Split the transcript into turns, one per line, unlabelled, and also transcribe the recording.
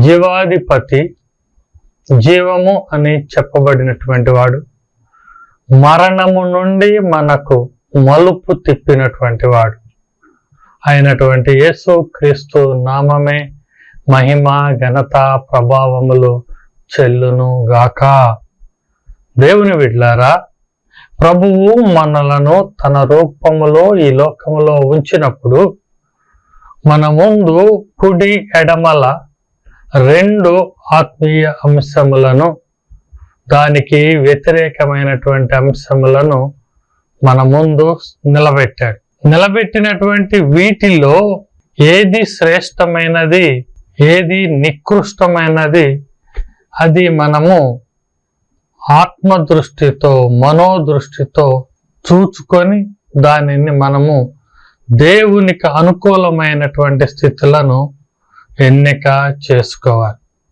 జీవాధిపతి, జీవము అని చెప్పబడినటువంటి వాడు, మరణము నుండి మనకు మలుపు తిప్పినటువంటి వాడు అయినటువంటి యేసు క్రీస్తు నామమే మహిమ, ఘనత, ప్రభావములు చెల్లును గాక. దేవుని బిడ్డలారా, ప్రభువు మనలను తన రూపములో ఈ లోకములో ఉంచినప్పుడు మన ముందు కుడి ఎడమల రెండు ఆత్మీయ అంశములను, దానికి వ్యతిరేకమైనటువంటి అంశములను మన ముందు నిలబెట్టాడు. నిలబెట్టినటువంటి వీటిలో ఏది శ్రేష్టమైనది, ఏది నికృష్టమైనది, అది మనము ఆత్మదృష్టితో, మనోదృష్టితో చూచుకొని దానిని మనము దేవునికి అనుకూలమైనటువంటి స్థితులను ఎన్నిక చేసుకోవాలి.